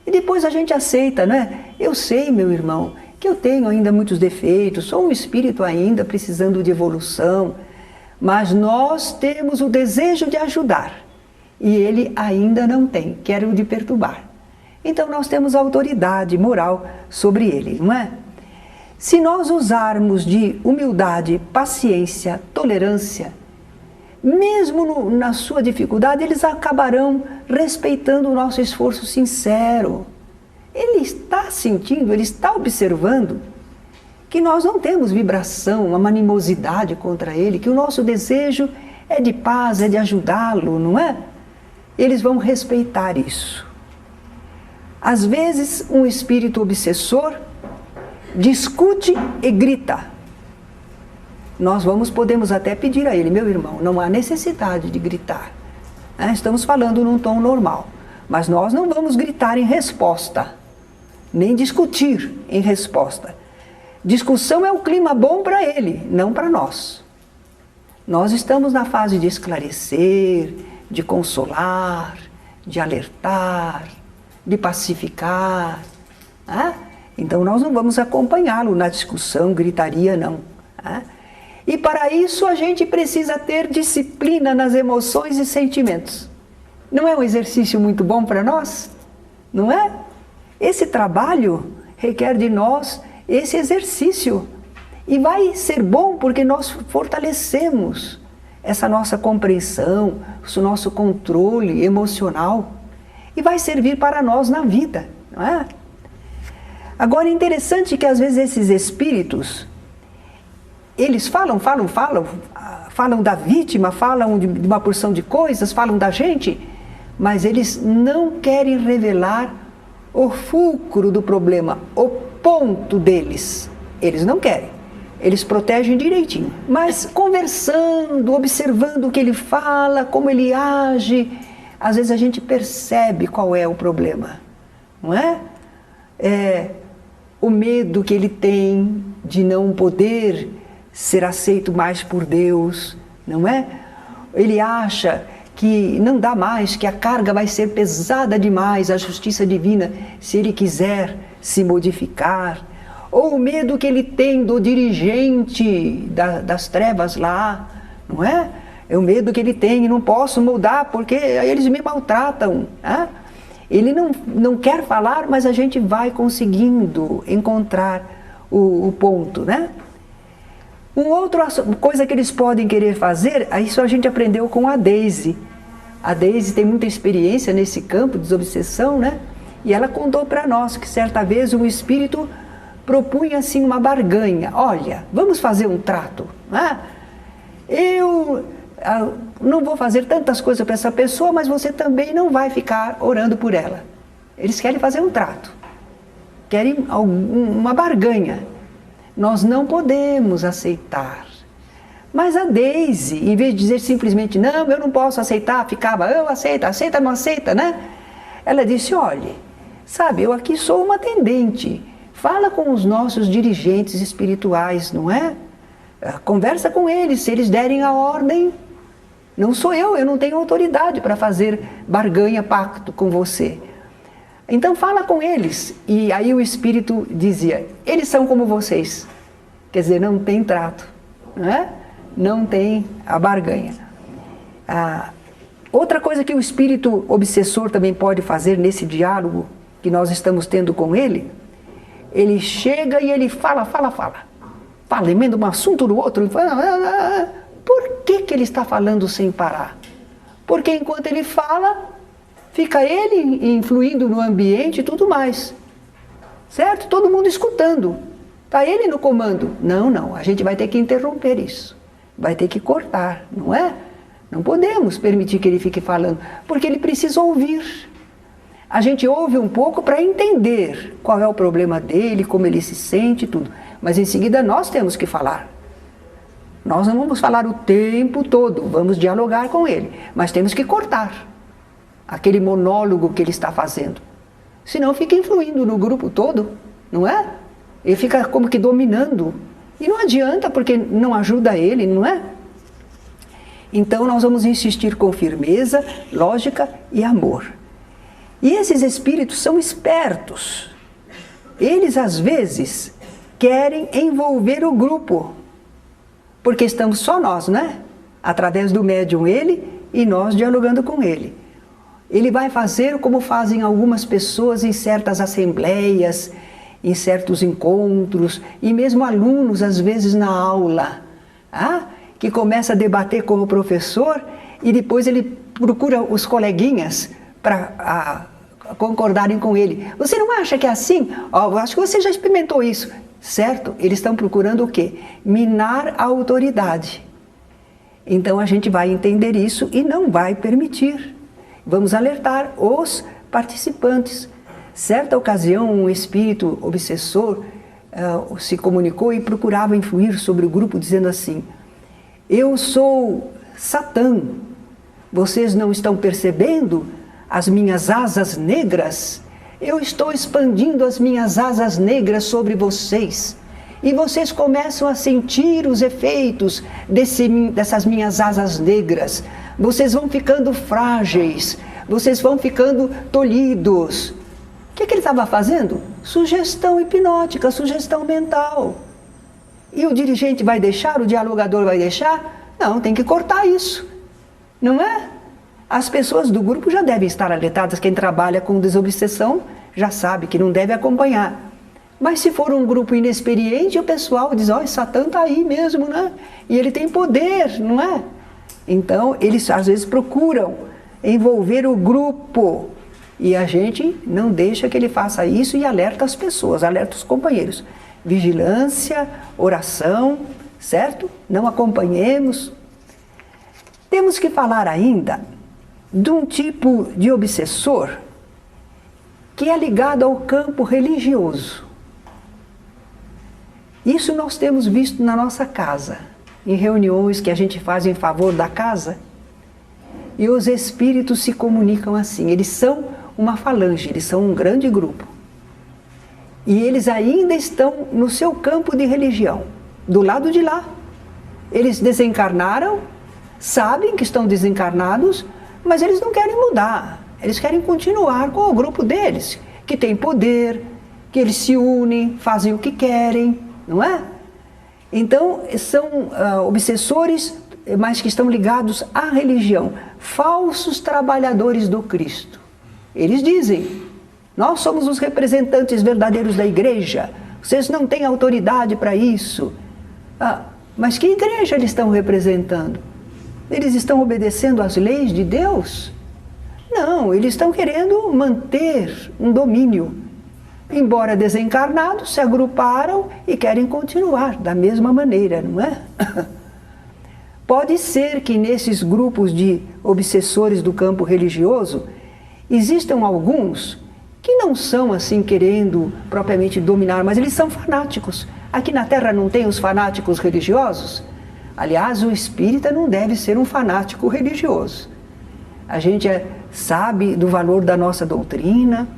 E depois a gente aceita, né? Eu sei, meu irmão, que eu tenho ainda muitos defeitos, sou um espírito ainda precisando de evolução, mas nós temos o desejo de ajudar e ele ainda não tem, quer o de perturbar. Então nós temos autoridade moral sobre ele, não é? Se nós usarmos de humildade, paciência, tolerância, mesmo na sua dificuldade, eles acabarão respeitando o nosso esforço sincero. Ele está sentindo, ele está observando que nós não temos vibração, uma animosidade contra ele, que o nosso desejo é de paz, é de ajudá-lo, não é? Eles vão respeitar isso. Às vezes, um espírito obsessor discute e grita. Nós podemos até pedir a ele, meu irmão, não há necessidade de gritar. Estamos falando num tom normal, mas nós não vamos gritar em resposta, nem discutir em resposta. Discussão é um clima bom para ele, não para nós. Nós estamos na fase de esclarecer, de consolar, de alertar, de pacificar. Então nós não vamos acompanhá-lo na discussão, gritaria, não. E para isso a gente precisa ter disciplina nas emoções e sentimentos. Não é um exercício muito bom para nós? Não é? Esse trabalho requer de nós esse exercício. E vai ser bom porque nós fortalecemos essa nossa compreensão, o nosso controle emocional. E vai servir para nós na vida, não é? Agora é interessante que às vezes esses espíritos, eles falam da vítima, falam de uma porção de coisas, falam da gente, mas eles não querem revelar o fulcro do problema, o ponto deles. Eles não querem. Eles protegem direitinho. Mas conversando, observando o que ele fala, como ele age, às vezes a gente percebe qual é o problema, não é? É o medo que ele tem de não poder ser aceito mais por Deus, não é? Ele acha que não dá mais, que a carga vai ser pesada demais, a justiça divina, se ele quiser se modificar. Ou o medo que ele tem do dirigente das trevas lá, não é? É o medo que ele tem, não posso mudar porque eles me maltratam. Né? Ele não quer falar, mas a gente vai conseguindo encontrar o ponto, né? Outra coisa que eles podem querer fazer, isso a gente aprendeu com a Deise. A Deise tem muita experiência nesse campo de desobsessão, né? E ela contou para nós que certa vez um espírito propunha assim uma barganha. Olha, vamos fazer um trato. Né? Eu não vou fazer tantas coisas para essa pessoa, mas você também não vai ficar orando por ela. Eles querem fazer um trato. Querem uma barganha. Nós não podemos aceitar. Mas a Deise, em vez de dizer simplesmente, não, eu não posso aceitar, ficava, eu aceito, aceita, não aceita, né? Ela disse, olha, sabe, eu aqui sou uma atendente, fala com os nossos dirigentes espirituais, não é? Conversa com eles, se eles derem a ordem, não sou eu não tenho autoridade para fazer barganha, pacto com você. Então fala com eles. E aí o espírito dizia, eles são como vocês. Quer dizer, não tem trato, não é? Não tem a barganha. Outra coisa que o espírito obsessor também pode fazer nesse diálogo que nós estamos tendo com ele, ele chega e ele fala, emenda um assunto no outro. Por que ele está falando sem parar? Porque enquanto ele fala, fica ele influindo no ambiente e tudo mais. Certo? Todo mundo escutando. Está ele no comando. Não, a gente vai ter que interromper isso. Vai ter que cortar, não é? Não podemos permitir que ele fique falando, porque ele precisa ouvir. A gente ouve um pouco para entender qual é o problema dele, como ele se sente e tudo. Mas em seguida nós temos que falar. Nós não vamos falar o tempo todo, vamos dialogar com ele. Mas temos que cortar aquele monólogo que ele está fazendo. Senão fica influindo no grupo todo, não é? Ele fica como que dominando. E não adianta, porque não ajuda ele, não é? Então nós vamos insistir com firmeza, lógica e amor. E esses espíritos são espertos. Eles às vezes querem envolver o grupo, porque estamos só nós, né? Através do médium ele e nós dialogando com ele. Ele vai fazer como fazem algumas pessoas em certas assembleias, em certos encontros, e mesmo alunos às vezes na aula, que começa a debater com o professor e depois ele procura os coleguinhas para concordarem com ele. Você não acha que é assim? Eu acho que você já experimentou isso. Certo? Eles estão procurando o quê? Minar a autoridade. Então a gente vai entender isso e não vai permitir. Vamos alertar os participantes. Certa ocasião, um espírito obsessor se comunicou e procurava influir sobre o grupo, dizendo assim: eu sou Satã, vocês não estão percebendo as minhas asas negras? Eu estou expandindo as minhas asas negras sobre vocês. E vocês começam a sentir os efeitos dessas minhas asas negras. Vocês vão ficando frágeis, vocês vão ficando tolhidos. O que ele estava fazendo? Sugestão hipnótica, sugestão mental. E o dirigente vai deixar, o dialogador vai deixar? Não, tem que cortar isso. Não é? As pessoas do grupo já devem estar alertadas, quem trabalha com desobsessão já sabe que não deve acompanhar. Mas se for um grupo inexperiente, o pessoal diz, Satã está aí mesmo, né? E ele tem poder, não é? Então, eles às vezes procuram envolver o grupo e a gente não deixa que ele faça isso e alerta as pessoas, alerta os companheiros. Vigilância, oração, certo? Não acompanhemos. Temos que falar ainda de um tipo de obsessor que é ligado ao campo religioso. Isso nós temos visto na nossa casa, em reuniões que a gente faz em favor da casa, e os espíritos se comunicam assim. Eles são uma falange, eles são um grande grupo. E eles ainda estão no seu campo de religião, do lado de lá. Eles desencarnaram, sabem que estão desencarnados, mas eles não querem mudar. Eles querem continuar com o grupo deles, que tem poder, que eles se unem, fazem o que querem, não é? Então, são obsessores, mas que estão ligados à religião, falsos trabalhadores do Cristo. Eles dizem: nós somos os representantes verdadeiros da igreja, vocês não têm autoridade para isso. Mas que igreja eles estão representando? Eles estão obedecendo às leis de Deus? Não, eles estão querendo manter um domínio. Embora desencarnados, se agruparam e querem continuar da mesma maneira, não é? Pode ser que nesses grupos de obsessores do campo religioso existam alguns que não são assim querendo propriamente dominar, mas eles são fanáticos. Aqui na Terra não tem os fanáticos religiosos? Aliás, o espírita não deve ser um fanático religioso. A gente sabe do valor da nossa doutrina,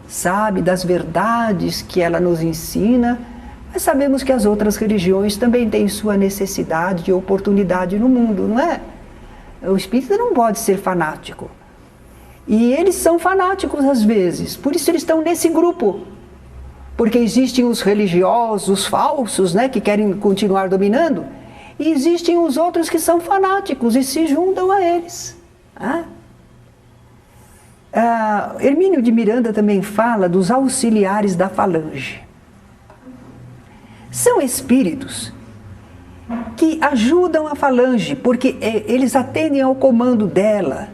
sabe das verdades que ela nos ensina, mas sabemos que as outras religiões também têm sua necessidade e oportunidade no mundo, não é? O espírita não pode ser fanático. E eles são fanáticos às vezes, por isso eles estão nesse grupo. Porque existem os religiosos falsos, né, que querem continuar dominando, e existem os outros que são fanáticos e se juntam a eles. Hermínio de Miranda também fala dos auxiliares da falange. São espíritos que ajudam a falange, porque eles atendem ao comando dela.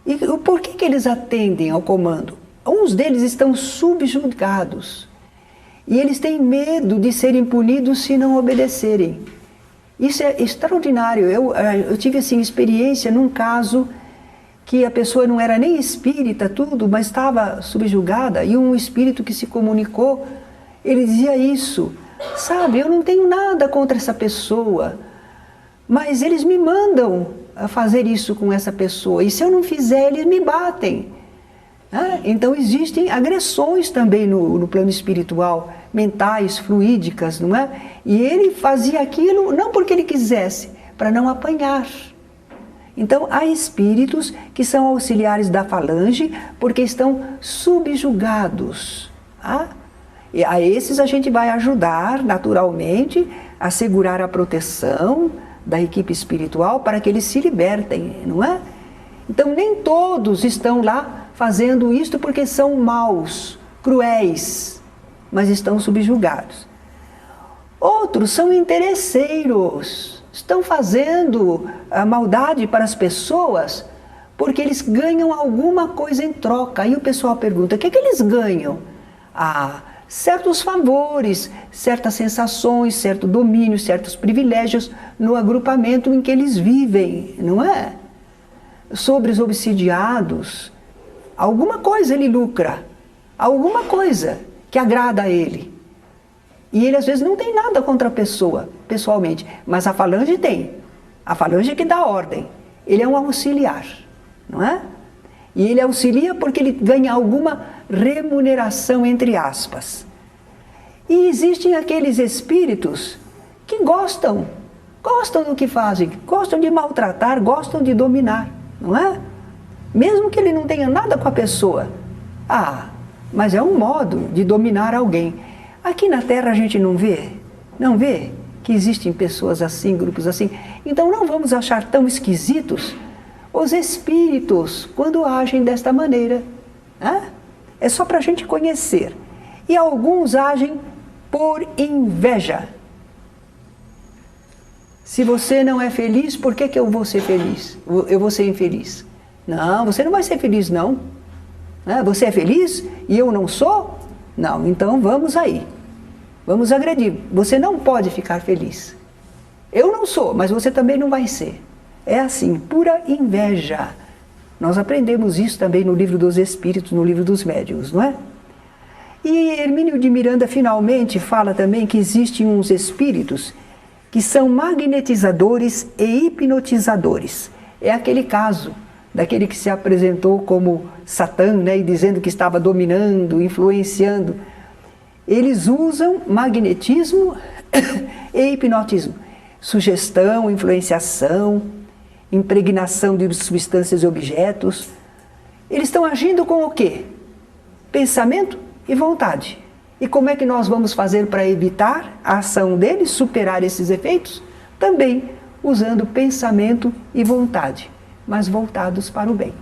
E por que eles atendem ao comando? Uns deles estão subjugados e eles têm medo de serem punidos se não obedecerem. Isso é extraordinário. Eu tive assim, experiência num caso que a pessoa não era nem espírita, tudo, mas estava subjugada, e um espírito que se comunicou, ele dizia isso: sabe, eu não tenho nada contra essa pessoa, mas eles me mandam a fazer isso com essa pessoa, e se eu não fizer, eles me batem. Então existem agressões também no plano espiritual, mentais, fluídicas, não é? E ele fazia aquilo não porque ele quisesse, para não apanhar. Então há espíritos que são auxiliares da falange porque estão subjugados. E a esses a gente vai ajudar naturalmente a segurar a proteção da equipe espiritual para que eles se libertem, não é? Então nem todos estão lá fazendo isto porque são maus, cruéis, mas estão subjugados. Outros são interesseiros, estão fazendo a maldade para as pessoas porque eles ganham alguma coisa em troca. Aí o pessoal pergunta: o que eles ganham? Certos favores, certas sensações, certo domínio, certos privilégios no agrupamento em que eles vivem, não é? Sobre os obsidiados, alguma coisa ele lucra, alguma coisa que agrada a ele. E ele às vezes não tem nada contra a pessoa, pessoalmente, mas a falange tem. A falange que dá ordem. Ele é um auxiliar, não é? E ele auxilia porque ele ganha alguma remuneração, entre aspas. E existem aqueles espíritos que gostam do que fazem, gostam de maltratar, gostam de dominar, não é? Mesmo que ele não tenha nada com a pessoa. Mas é um modo de dominar alguém. Aqui na Terra a gente não vê que existem pessoas assim, grupos assim. Então não vamos achar tão esquisitos os espíritos quando agem desta maneira. É só para a gente conhecer. E alguns agem por inveja. Se você não é feliz, por que eu vou ser feliz? Eu vou ser infeliz. Não, você não vai ser feliz, não. Você é feliz e eu não sou? Não, então vamos aí. Vamos agredir. Você não pode ficar feliz. Eu não sou, mas você também não vai ser. É assim, pura inveja. Nós aprendemos isso também no Livro dos Espíritos, no Livro dos Médiuns, não é? E Hermínio de Miranda finalmente fala também que existem uns espíritos que são magnetizadores e hipnotizadores. É aquele caso daquele que se apresentou como Satã, né, e dizendo que estava dominando, influenciando. Eles usam magnetismo e hipnotismo. Sugestão, influenciação, impregnação de substâncias e objetos. Eles estão agindo com o quê? Pensamento e vontade. E como é que nós vamos fazer para evitar a ação deles, superar esses efeitos? Também usando pensamento e vontade, mas voltados para o bem.